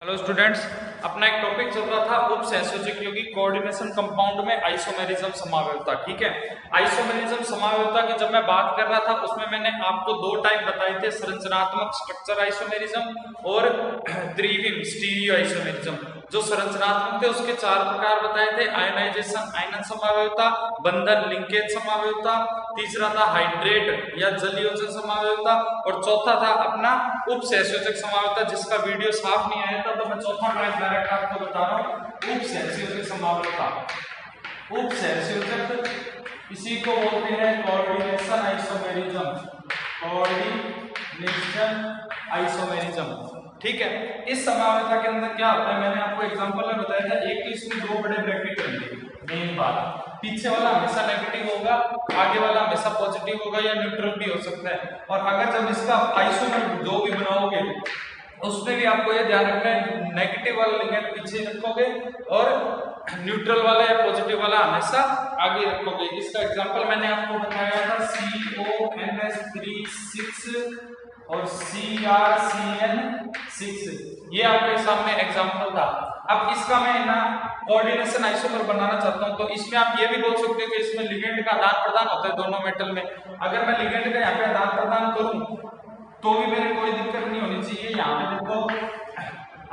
Hello students, अपना एक topic चल रहा था उपसहसंयोजक यौगिक कोऑर्डिनेशन कंपाउंड में आइसोमेरिज्म समावयवता। ठीक है, आइसोमेरिज्म समावयवता की जब मैं बात कर रहा था उसमें मैंने आपको दो टाइप बताए थे, संरचनात्मक स्ट्रक्चर आइसोमेरिज्म और त्रिविम स्टीरियो आइसोमेरिज्म। जो संरचनात्मक थे उसके चार प्रकार बताए थे, आयनाइजेशन आयनन समावयवता, बंधन लिंकेज समावयवता, तीसरा था हाइड्रेट या जलयोजन समावयवता और चौथा था अपना उपसहसंयोजक समावयवता, जिसका वीडियो साफ नहीं आया था तो मैं चौथा टाइप डायरेक्ट आपको बता रहा हूं, उपसहसंयोजक समावयवता। उपसहसंयोजक इसी को बोलते हैं कोऑर्डिनेशन आइसोमेरिज्म, कोऑर्डिनेशन आइसोमेरिज्म। ठीक है, इस समावयवता के अंदर क्या होता है, मैंने आपको एग्जांपल में बताया था, एक तो इसमें दो बड़े ब्रैकेट होंगे। मेन बात, पीछे वाला हमेशा नेगेटिव होगा, आगे वाला हमेशा पॉजिटिव होगा या न्यूट्रल भी हो सकता है। और अगर जब इसका आइसोमर जो भी बनाओगे उसमें भी आपको ये ध्यान रखना है, नेगेटिव वाला लिगेंड पीछे रखोगे और न्यूट्रल वाला या पॉजिटिव वाला हमेशा आगे रखोगे। इसका एग्जांपल मैंने आपको बताया था CONS3 और CrCN6, ये आपके सामने एग्जांपल था। अब इसका मैं ना कोऑर्डिनेशन आइसोमर बनाना चाहता हूं, तो इसमें आप ये भी बोल सकते हो कि इसमें लिगेंड का आदान प्रदान होता है दोनों मेटल में। अगर मैं लिगेंड का यहाँ पे आदान प्रदान करूं तो भी मेरे कोई दिक्कत नहीं होनी चाहिए। यहाँ पे देखो,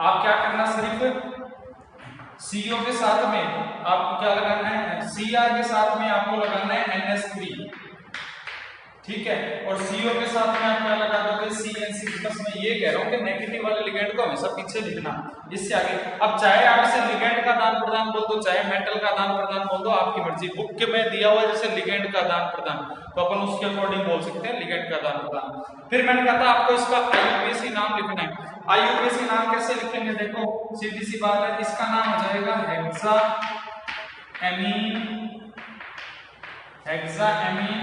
आप क्या करना, सिर्फ CO के साथ में आपको क्या लगाना है, Cr के साथ में आपको लगाना है NS3, ठीक है, और CO के साथ में आप क्या लगा दोगे, CN6। बस मैं ये कह रहा हूं कि नेगेटिव वाले लिगेंड को हमेशा पीछे लिखना, इससे आगे। अब चाहे आप इसे लिगेंड का आदान प्रदान बोल दो, चाहे मेटल का आदान प्रदान बोल दो, आपकी मर्जी। बुक के में दिया हुआ है जैसे लिगेंड का आदान प्रदान, तो अपन उसके अकॉर्डिंग बोल सकते हैं लिगेंड का आदान प्रदान। फिर मैंने कहा था आपको इसका IUPAC नाम लिखना है। IUPAC नाम कैसे लिखेंगे, देखो सीधी सी बात है, इसका नाम हो जाएगा hexaammine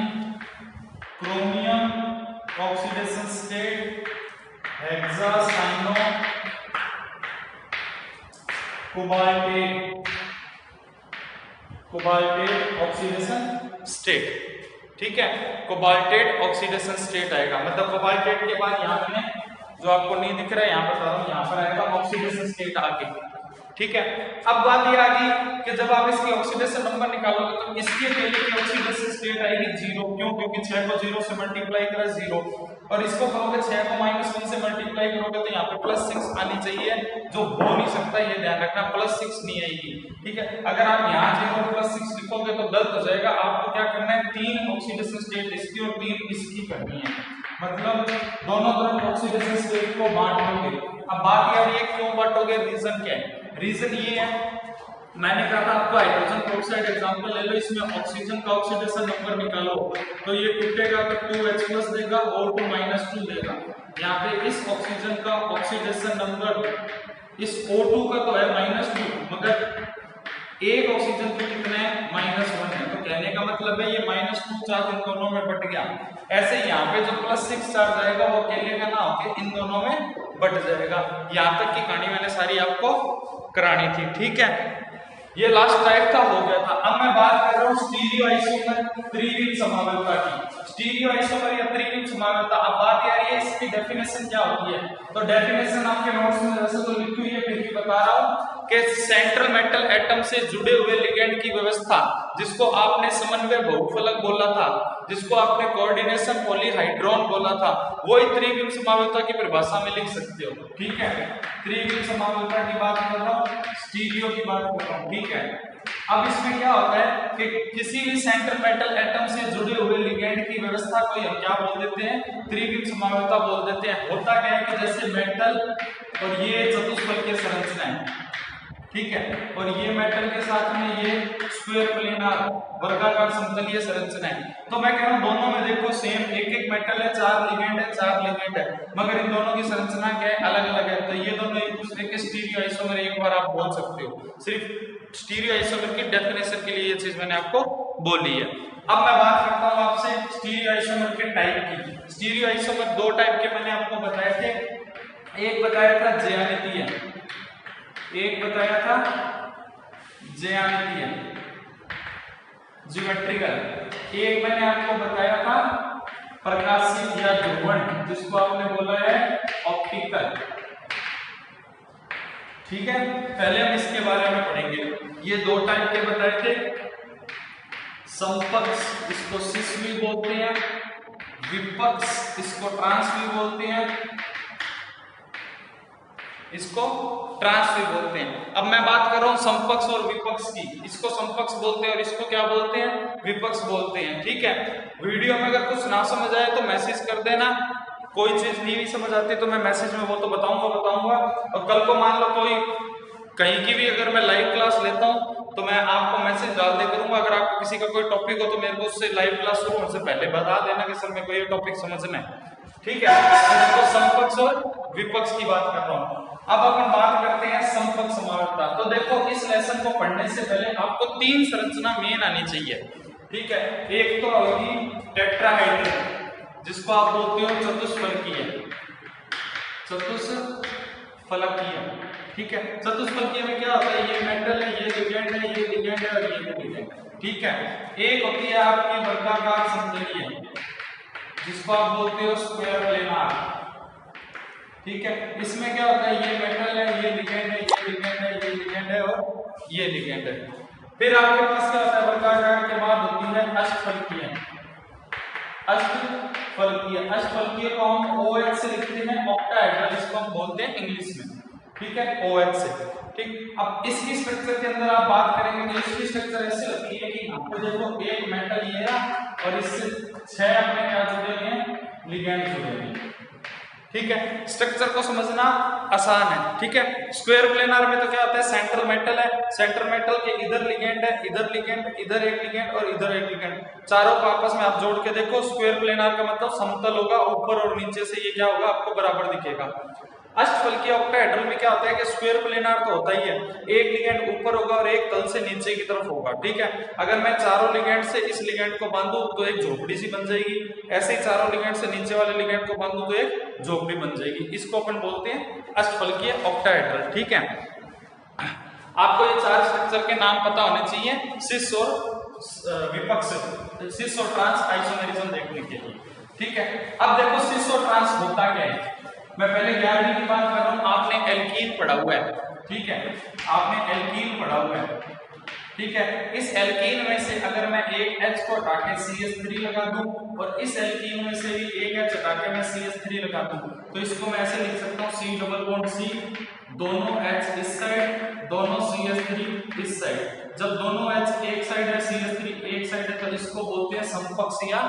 chromium oxidation state, hexacyano cobaltate oxidation state. ठीक है, कोबाल्टेट ऑक्सीडेशन स्टेट आएगा, मतलब कोबाल्टेट के बाद यहाँ पे जो आपको नहीं दिख रहा है, यहाँ बता रहा हूँ, यहाँ पर आएगा ऑक्सीडेशन स्टेट आगे। ठीक है, अब बात ये आ गई कि जब आप इसकी ऑक्सीडेशन नंबर निकालोगे तो इसके पहले की ऑक्सीडेशन स्टेट आएगी 0। क्यों? क्योंकि 6 को 0 से मल्टीप्लाई करा 0, और इसको करोगे 6 को -1 से मल्टीप्लाई करोगे तो यहाँ पे +6 आनी चाहिए, जो हो नहीं सकता, ये ध्यान रखना, +6 नहीं आएगी। ठीक है, अगर आप यहाँ 0 +6 लिखोगे तो गलत हो जाएगा। आपको क्या करना है, 3 ऑक्सीडेशन स्टेट इसकी और 3 इसकी करनी है, मतलब दोनों तरफ ऑक्सीडेशन स्टेट को बांट लोगे। अब बात यार ये क्यों बांटोगे, रीजन क्या है? रीजन ये है, मैंने कहा था आपको हाइड्रोजन पेरोक्साइड एग्जांपल ले लो, इसमें ऑक्सीजन का ऑक्सीडेशन नंबर निकालो तो ये टूटेगा तो 2H+ देगा, O2 -2 देगा। यहाँ पे इस ऑक्सीजन का ऑक्सीडेशन नंबर इस O2 का तो है -2, मगर एक ऑक्सीजन पे कितना है, -1 है, तो कहने का मतलब है ये -2 चार्ज इन दोनों में बट गया। ऐसे यहाँ पे जो +6 चार्ज आएगा वो अकेले का ना होके इन दोनों में बट जाएगा। यहाँ तक की कहानी मैंने सारी आपको करानी थी। ठीक है, ये लास्ट टाइप था, हो गया था। अब मैं बात कर रहा हूँ स्टीरियो आइसोमर त्रिविम समावयवता की। स्टीरियो आइसोमर या त्रिविम समावयवता, अब बात यार ये इसकी डेफिनेशन क्या होती है, तो डेफिनेशन आपके नोट्स में वैसे तो लिखी हुई है, फिर भी बता रहा हूँ कि सेंट्रल मेटल एटम से जुड़े हुए लिगेंड की व्यवस्था, जिसको आपने समन्वय बहुफलक बोला था, जिसको आपने कोऑर्डिनेशन पॉलीहाइड्रोन बोला था, वो ही त्रिविम समावयवता की परिभाषा में लिख सकते हो। ठीक है, त्रिविम समावयवता की बात कर रहा हूँ, स्टीरियो की बात कर रहा हूँ। ठीक है, अब इसमें क्या होता है कि किसी भी सेंट्रल मेटल एटम से जुड़े हुए लिगेंड की व्यवस्था को हम क्या बोल देते हैं, त्रिविम समावयवता बोल देते हैं। होता क्या है कि जैसे मेटल और ये चतुष्फलकीय संरचना है, ठीक है, और ये मेटल के साथ में ये स्क्वायर प्लेनार वर्गाकार समतलीय संरचना है, तो मैं कह रहा हूं दोनों में देखो सेम एक मेटल है, 4 लिगेंड है, मगर इन दोनों की संरचना क्या है, अलग अलग है। तो ये दोनों एक दूसरे के स्टीरियो आइसोमर एक बार आप बोल सकते हो। सिर्फ स्टीरियो आइसोमर की डेफिनेशन के लिए ये चीज मैंने आपको बोली है। अब मैं बात करता हूं आपसे स्टीरियो आइसोमर के टाइप की। स्टीरियो आइसोमर दो टाइप के मैंने आपको बताए थे, एक बताया था ज्यामितीय, एक बताया था ज्यामितीय ज्योमेट्रिकल, एक मैंने आपको बताया था प्रकाशित या ध्रुवण, जिसको आपने बोला है ऑप्टिकल। ठीक है, पहले हम इसके बारे में पढ़ेंगे। ये दो टाइप के बताए थे, समपक्ष इसको सिस भी बोलते हैं, विपक्ष इसको ट्रांस भी बोलते हैं, इसको ट्रांस भी बोलते हैं। अब मैं बात कर रहा हूं समपक्ष और विपक्ष की। इसको समपक्ष बोलते हैं और इसको क्या बोलते हैं, विपक्ष बोलते हैं। ठीक है, वीडियो में अगर कुछ ना समझ आए तो मैसेज कर देना, कोई चीज नहीं समझ आती तो मैं मैसेज में वो तो बताऊंगा। और कल को मान लो कोई कहीं की भी अगर मैं लाइव क्लास लेता हूं तो मैं आपको मैसेज डाल दे करूंगा। अगर आपको किसी का कोई टॉपिक हो तो मेरे को उससे लाइव क्लास शुरू होने से पहले बता देना कि सर मेरे को ये टॉपिक समझना है। ठीक है, तो समपक्ष और विपक्ष की बात कर रहा हूं। अब अपन बात करते हैं समपक्ष समानता। तो देखो, इस लेसन को पढ़ने से पहले आपको तीन संरचना मेन आनी चाहिए। ठीक है, एक तो होगी टेट्राहेड्रल, जिसको आप बोलते हो चतुष्फलकीय, चतुष्फलकीय। ठीक है, चतुष्फलकीय में क्या होता है, ये मेटल है, ये लिगेंड है, ये लिगेंड है और ये लिगेंड है। ठीक है, एक होती है आपकी वर्गाकार समतलीय, जिसको आप बोलते हो स्क्वायर प्लेनार। ठीक है, इसमें क्या होता है, ये मेटल है, ये लिगेंड है, ये लिगेंड है, ये लिगेंड है और ये लिगेंड है। फिर आपके पास क्या होता है, वर्गाकार के बाद होती है अष्टफलकीय। अष्टफलकीय, अष्टफलकीय को हम OH से लिखते हैं, ऑक्टाहेड्रल इसको हम बोलते हैं इंग्लिश में। ठीक है, OH से। ठीक, अब इसकी स्ट्रक्चर के अंदर आप बात करेंगे तो इसकी स्ट्रक्चर ऐसे लगती है कि आपको देखो एक मेटल ये है और इससे 6 अपने क्या जुड़े हुए हैं, लिगेंड जुड़े हुए हैं। ठीक है, स्ट्रक्चर को समझना आसान है। ठीक है, स्क्वायर प्लेनार में तो क्या होता है, सेंट्रल मेटल है, सेंट्रल मेटल के इधर लिगेंड है, इधर लिगेंड, इधर एक लिगेंड और इधर एक लिगेंड, चारों को आपस में आप जोड़ के देखो। स्क्वायर प्लेनार का मतलब समतल होगा, ऊपर और नीचे से ये क्या होगा, आपको बराबर दिखेगा। अष्टफलकीय ऑक्टाहेड्रल में क्या होता है कि स्क्वायर प्लेनार तो होता ही है, एक लिगेंड ऊपर होगा और एक तल से नीचे की तरफ होगा। ठीक है, अगर मैं चारों लिगेंड से इस लिगेंड को बांधूं तो एक झोपड़ी सी बन जाएगी, ऐसे ही चारों लिगेंड से नीचे वाले लिगेंड को बांधूं तो एक झोपड़ी बन जाएगी। इसको अपन बोलते हैं अष्टफलकीय ऑक्टाहेड्रल। ठीक है, आपको ये चार स्ट्रक्चर के नाम पता होने चाहिए सिस और विपक्ष, सिस और ट्रांस आइसोमेरिज्म देखने के लिए। ठीक है, अब देखो सिस और ट्रांस होता क्या है। मैं पहले 11वीं की बात कर रहा हूं, आपने एल्कीन पढ़ा हुआ है। ठीक है, आपने एल्कीन पढ़ा हुआ है। ठीक है, इस एल्कीन में से अगर मैं एक H को हटा के CH3 लगा दूं और इस एल्कीन में से भी एक H हटा के मैं CH3 लगा दूं तो इसको मैं ऐसे लिख सकता हूं C डबल बॉन्ड C, दोनों H इस साइड, दोनों CH3 इस साइड। जब दोनों H एक साइड है, CH3 एक साइड है, तो इसको बोलते हैं समपक्ष या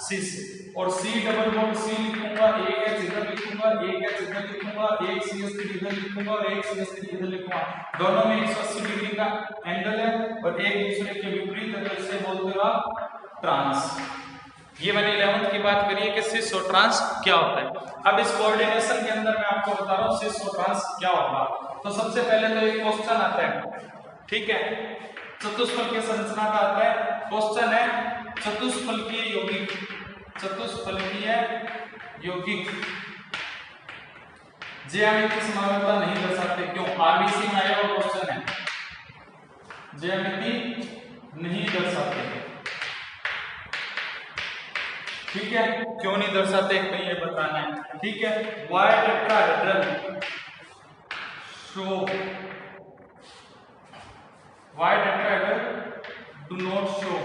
सिस। और C डबल बॉन्ड C लिखूंगा, एक H इधर लिखूंगा, एक H इधर लिखूंगा, एक CH3 इधर लिखूंगा और एक CH3 इधर लिखूंगा। दोनों में 180 डिग्री का एंगल है और एक दूसरे के विपरीत है, तो इसे बोलते हो आप ट्रांस। ये मैंने 11th की बात करी है कि सिस और ट्रांस क्या होता है। अब इस कोऑर्डिनेशन के अंदर मैं आपको बता रहा हूँ सिस और ट्रांस क्या होगा। तो सबसे पहले तो एक क्वेश्चन आता है। ठीक है, चतुष्फलकीय संरचना का आता है, क्वेश्चन है चतुष्फलकीय यौगिक, चतुष्फलकीय यौगिक ज्यामितीय समानता नहीं दर्शाते। क्यों? आरबीसी में आया हुआ क्वेश्चन है, ज्यामिति नहीं दर्शाते। ठीक है, क्यों नहीं दर्शाते कहीं ये बताना है। ठीक है, why tetrahedral show, why tetrahedral do not show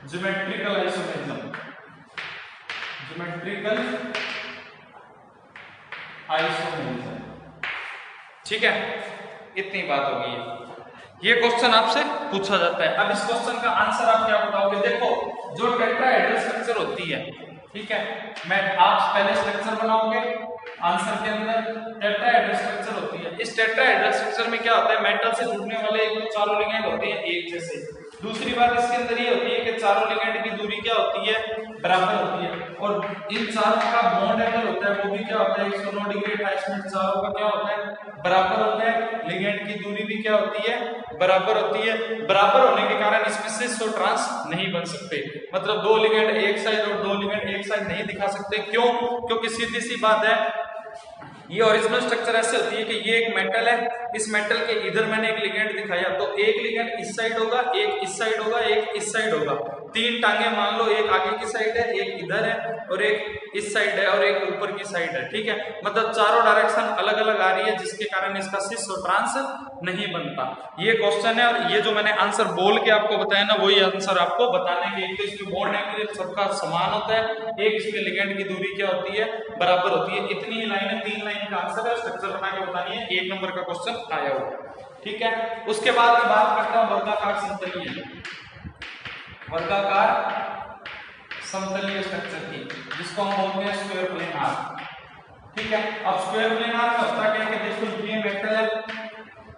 geometrical isomerism, geometrical isomerism. ठीक है, इतनी बात होगी है। ये क्वेश्चन आपसे पूछा जाता है। अब इस क्वेश्चन का आंसर आप क्या बताओगे? देखो, जो टेट्राहेड्रल स्ट्रक्चर होती है, ठीक है, मैं आप पहले स्ट्रक्चर बनाओगे आंसर के अंदर, टेट्राहेड्रल स्ट्रक्चर होती है। इस टेट्राहेड्रल स्ट्रक्चर में क्या होता है, मेटल से जुड़ने वाले एक तो चारों लिगेंड होते हैं एक जैसे। दूसरी बात इसके अंदर ये होती है कि चारों लिगेंड की दूरी क्या होती है, बराबर होती है। और इन चारों का बॉन्ड एंगल होता है वो भी क्या होता है, 109 डिग्री अटैचमेंट, चारों का क्या होता है, बराबर होता है। लिगेंड की दूरी भी क्या होती है, बराबर होती है। बराबर होने के कारण इसमें सिस और ट्रांस नहीं बन सकते। मतलब दो लिगेंड एक साइड और दो लिगेंड एक साइड नहीं दिखा सकते। क्यों? क्योंकि सीधी सी बात है, ये ओरिजिनल स्ट्रक्चर ऐसे होती है कि ये एक मेटल है, इस मेटल के इधर मैंने एक लिगेंड दिखाया, तो एक लिगेंड इस साइड होगा, एक इस साइड होगा, एक इस साइड होगा। तीन टांगे मान लो, एक आगे की साइड है, एक इधर है और एक इस साइड है और एक ऊपर की साइड है, ठीक है। मतलब चारों डायरेक्शन अलग अलग आ रही है, जिसके कारण इसका सिस और ट्रांस नहीं बनता। ये क्वेश्चन है और ये जो मैंने आंसर बोल के आपको बताया ना, वही आंसर आपको बताने के। एक तो इसमें बॉन्ड एंगल सबका समान होता है, एक इसमें लिगेंड की दूरी क्या होती है, बराबर होती है। इतनी ही लाइन, 3 लाइन का आंसर है, स्ट्रक्चर बना के बतानी है। 1 नंबर का क्वेश्चन आया हुआ, ठीक है। उसके बाद मैं बात करता हूं वर्गाकार समतलीय, वर्गाकार समतलीय स्ट्रक्चर की, जिसको हम बोलते हैं स्क्वायर प्लेनार, ठीक है। अब स्क्वायर प्लेनार का होता क्या है कि देखो ये मेटल है,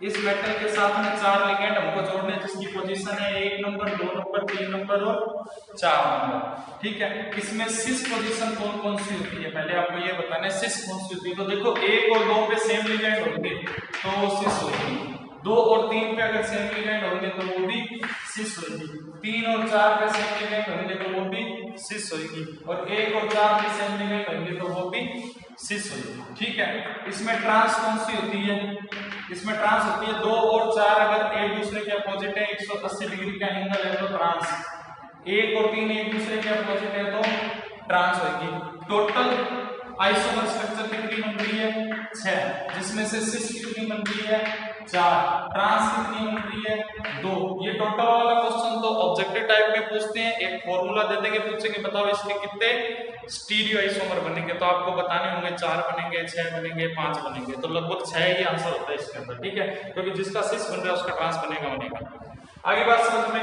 इस मेटल के साथ में 4 लिगेंड हमको जोड़ने, जिसकी पोजीशन है 1 नंबर, 2 नंबर, 3 नंबर और 4 नंबर, ठीक है। इसमें सिस पोजीशन कौन कौन सी होती है, पहले आपको ये बताना है सिस कौन सी होती है। तो देखो 1 और 2 पे सेम लिगेंड होंगे तो वो सिस होगी, 2 और 3 पे अगर सेम लिगेंड होंगे तो वो भी सिस होगी, 3 और 4 पे सेम लिगेंड होंगे तो वो भी सिस होगी, और 1 और 4 पे सेम लिगेंड होंगे तो वो भी सिस होगी, ठीक है। इसमें ट्रांस कौन सी होती है, इसमें ट्रांस होती है 2 और 4 अगर एक दूसरे के अपोजिट है, 180 डिग्री का एंगल है तो ट्रांस, 1 और 3 एक दूसरे के अपोजिट है तो ट्रांस होगी। टोटल आइसोमर स्ट्रक्चर कितनी बन रही है, 6, जिसमें से सिस कितनी बन रही है, 4, ट्रांस कितनी बन रही है, 2। ये टोटल वाला क्वेश्चन तो ऑब्जेक्टिव टाइप में पूछते हैं, एक फॉर्मूला दे देंगे, पूछेंगे बताओ इसके कितने स्टीरियो आइसोमर बनेंगे, तो आपको बताने होंगे 4 बनेंगे, 6 बनेंगे, 5 बनेंगे, तो लगभग 6 ही आंसर होता है इसके अंदर, ठीक है, क्योंकि जिसका सिस बन रहा है उसका ट्रांस बनेगा। आगे बात समझ में,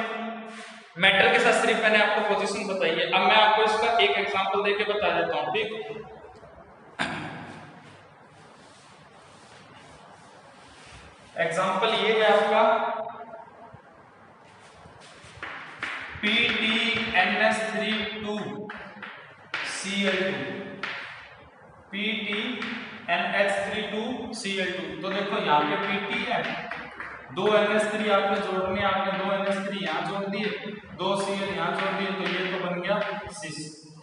मेटल के साथ सिर्फ मैंने आपको पोजीशन बताई है। अब मैं आपको इसका एक एग्जांपल देके बता देता हूं, ठीक। एग्जांपल ये है आपका PTNS32 Cl2, PTNH32 Cl2। तो देखो यहाँ पे PT है, 2 NH3 आपने जोड़ने, आपने 2 NH3 यहाँ जोड़ दिए, 2 Cl यहाँ जोड़ दिए, तो ये तो बन गया सिस।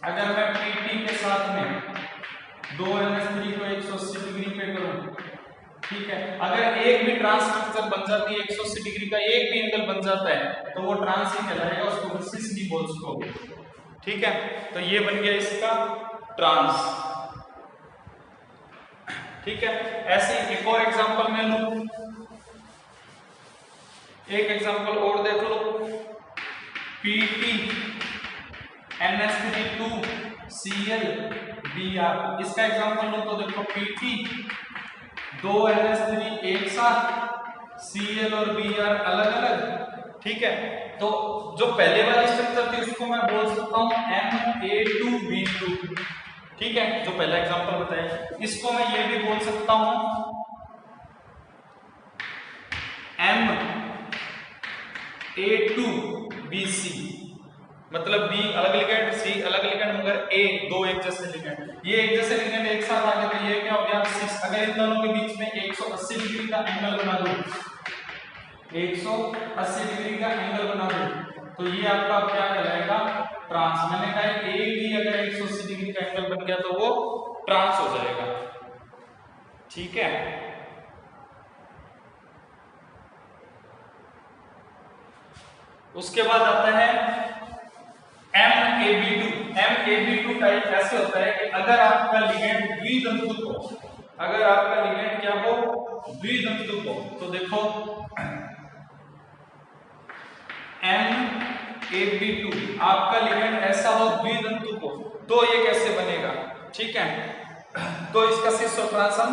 अगर मैं PT के साथ में 2 NH3 को 180 डिग्री पे करूं, ठीक है, अगर एक भी ट्रांस स्ट्रक्चर बन जाती है, 180 डिग्री का एक भी एंगल बन जाता है तो वो ट्रांस ही कहलाएगा, उसको सिस नहीं बोल सकोगे, ठीक है। तो ये बन गया इसका ट्रांस, ठीक है। ऐसे एक और एग्जांपल मैं लूं, एक एग्जांपल और देख लो, PTNS32 ClBr। इसका एग्जांपल लो तो देखो PT 2 NH3 एक साथ, Cl और Br अलग अलग, ठीक है। तो जो पहले वाली स्ट्रक्चर थी उसको मैं बोल सकता हूं Na2B2, ठीक है, जो पहला एग्जांपल बताया। इसको मैं ये भी बोल सकता हूं Ma2BC, मतलब B अलग लिगेंड, C अलग लिगेंड, मगर A 2 एक जैसे लिगेंड, ये एक जैसे लिगेंड एक साथ आ गए तो ये क्या हो गया सिस। अगर इन दोनों के बीच में 180 डिग्री का एंगल बना दो, 180 डिग्री का एंगल बना दो, तो ये आपका क्या कहलाएगा, ट्रांस। मैंने कहा एक भी अगर 180 डिग्री का एंगल बन गया तो वो ट्रांस हो जाएगा, ठीक है। उसके बाद आता है MAB2। MAB2 टाइप ऐसे होता है कि अगर आपका लिगेंड द्वितंतुक हो, अगर आपका लिगेंड क्या हो, द्वितंतुक हो, तो देखो MAB2 आपका लिगेंड ऐसा हो, द्वितंतुक हो, तो ये कैसे बनेगा, ठीक है। तो इसका सिस और ट्रांस हम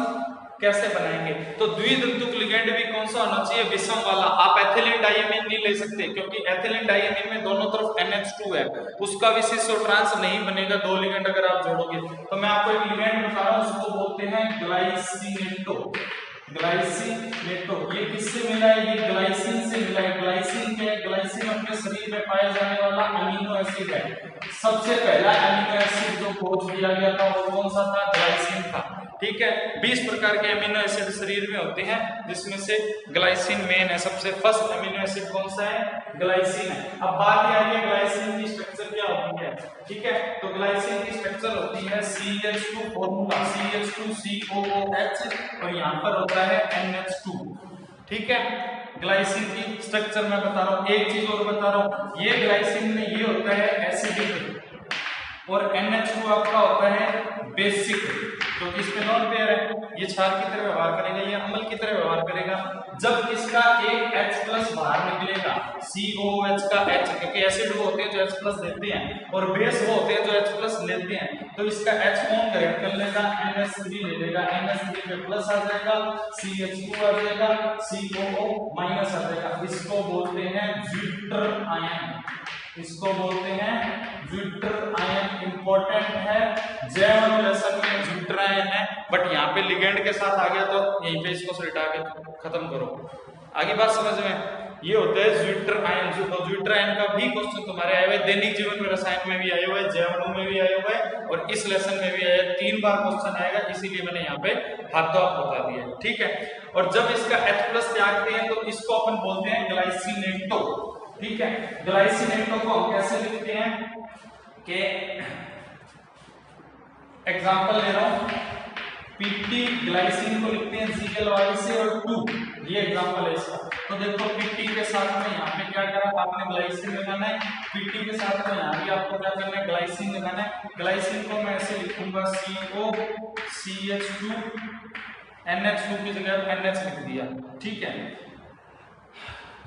कैसे बनाएंगे, तो द्वितंतुक लिगेंड भी कौन सा होना चाहिए, विषम वाला। आप एथिलीन डाइमीन नहीं ले सकते, क्योंकि एथिलीन डाइमीन में दोनों तरफ NH2 है, उसका भी सिस और ट्रांस नहीं बनेगा, 2 लिगेंड अगर आप जोड़ोगे। तो मैं आपको एक लिगेंड बता रहा हूं, उसको बोलते हैं ग्लाइसिनेटो, ग्लाइसिनेटो। ये किससे मिला है, ये ग्लाइसिन से मिला है। ग्लाइसिन क्या है, ग्लाइसिन अपने शरीर में पाया जाने वाला अमीनो एसिड है। सबसे पहला अमीनो एसिड जो खोज किया गया था वो कौन सा था, ग्लाइसिन था, ठीक है। 20 प्रकार के अमीनो एसिड शरीर में होते हैं, जिसमें से ग्लाइसिन मेन है। सबसे फर्स्ट अमीनो एसिड कौन सा है? ग्लाइसिन है। अब बात यह है ग्लाइसिन की स्ट्रक्चर क्या होती है, ठीक है। तो ग्लाइसिन की स्ट्रक्चर होती है CH2 फॉर्मूला CH2COOH और यहाँ पर होता है NH2, ठीक है। ग्लाइसिन की स्ट्रक्चर मैं बता रहा हूँ। एक चीज और बता रहा हूँ, ये ग्लाइसिन में ये होता है एसिडिक और NH2 आपका होता है बेसिक, क्योंकि इसमें नॉन पेयर है। ये क्षार की तरह व्यवहार करेगा, ये अम्ल की तरह व्यवहार करेगा। जब इसका एक H+ बाहर निकलेगा, COOH का H, क्योंकि एसिड वो होते हैं जो H+ देते हैं और बेस वो होते हैं जो H+ लेते हैं, तो इसका H कौन ग्रहण कर लेगा? NH3 ले लेगा। NH3 पे प्लस आ जाएगा, CH2 आ जाएगा, COO माइनस आ जाएगा। इसको बोलते हैं ज्विटर आयन, इसको बोलते हैं ज्विटर आयन। इंपॉर्टेंट है, जैव अणु जैसा कि ज्विटर आयन है, बट यहाँ पे लिगेंड के साथ आ गया तो यहीं पे इसको सुलटा के खत्म करो। आगे बात समझ में? ये होता है ज्विटर आयन। ज्विटर आयन का भी क्वेश्चन तुम्हारे आए हुए, दैनिक जीवन में रसायन में भी आए हुए, जैव अणु में भी आए हुए और इस लेसन में भी आया। 3 बार क्वेश्चन आएगा, इसीलिए मैंने यहाँ पे हाथ बता दिया, ठीक है। और जब इसका H+ त्यागते हैं तो इसको अपन बोलते हैं ग्लाइसिनेटो, ठीक है। ग्लाइसिनेटो को हम कैसे लिखते हैं कि एग्जांपल ले रहा हूं, PT ग्लाइसिन को लिखते हैं Gly से और 2, ये एग्जांपल है इसका। तो देखो PT के साथ में यहाँ पे क्या करा आपने? ग्लाइसिन लगाना है। PT के साथ में यहाँ भी आपको क्या करना है? ग्लाइसिन लगाना है। ग्लाइसिन को मैं ऐसे लिखूंगा CO CH2 NH2 की जगह NH लिख दिया, ठीक है।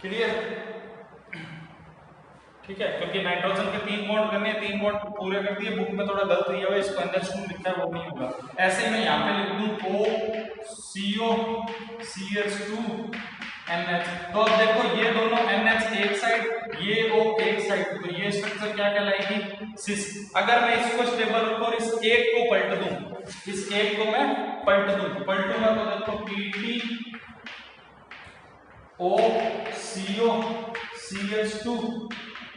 क्लियर? ठीक है, क्योंकि नाइट्रोजन के 3 बॉन्ड करने हैं, 3 बॉन्ड पूरे कर दिए। बुक में थोड़ा गलत दिया हुआ है, इसको NH2 लिखा है वो नहीं होगा। ऐसे मैं यहाँ पे लिख दूं OCO CH2 NH। तो अब देखो ये दोनों NH एक साइड, ये O एक साइड, तो ये स्ट्रक्चर क्या कहलाएगी? सिस। अगर मैं इसको स्टेबल रखूं और इस एक को पलट दूं, इस एक को मैं पलटूंगा तो देखो PT OCO CH2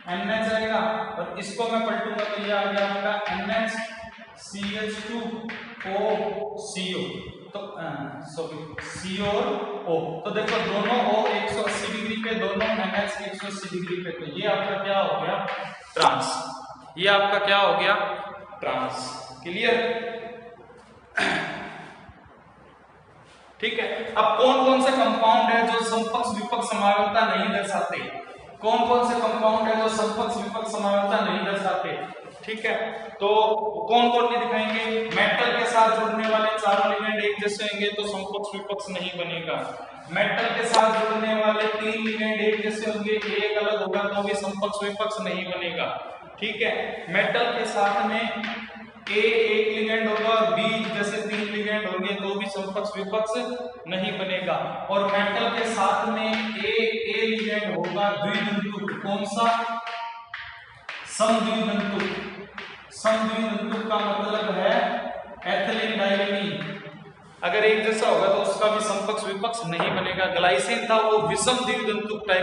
NH आएगा और इसको मैं पलटूंगा तो ये आ गया आपका NH CH2 OCO, तो सॉरी CO और O। तो देखो दोनों O 180 डिग्री पे, दोनों NH 180 डिग्री पे, तो ये आपका क्या हो गया? ट्रांस। ये आपका क्या हो गया? ट्रांस। क्लियर? ठीक है। अब कौन कौन से कंपाउंड है जो समपक्ष विपक्ष समानता नहीं दर्शाते? कौन कौन से कंपाउंड है जो समपक्ष विपक्ष समानता नहीं दर्शाते? ठीक है, तो कौन कौन नहीं दिखाएंगे? मेटल के साथ जुड़ने वाले चारों लिगेंड एक जैसे होंगे तो समपक्ष विपक्ष नहीं बनेगा। मेटल के साथ जुड़ने वाले 3 लिगेंड एक जैसे होंगे, एक अलग होगा तो भी समपक्ष विपक्ष नहीं बनेगा। ठीक है, मेटल के साथ में A एक लिगेंड होगा और B जैसे 3 लिगेंड होंगे तो भी समपक्ष विपक्ष नहीं बनेगा। और मेटल के साथ में A लिगेंड होगा द्विधंतुक। कौन सा? समद्विधंतुक। समद्विधंतुक का मतलब है एथिलीन डाइमीन। अगर एक जैसा होगा तो उसका भी समपक्ष विपक्ष नहीं बनेगा। ग्लाइसिन था वो विषम द्विधंतुक टाइप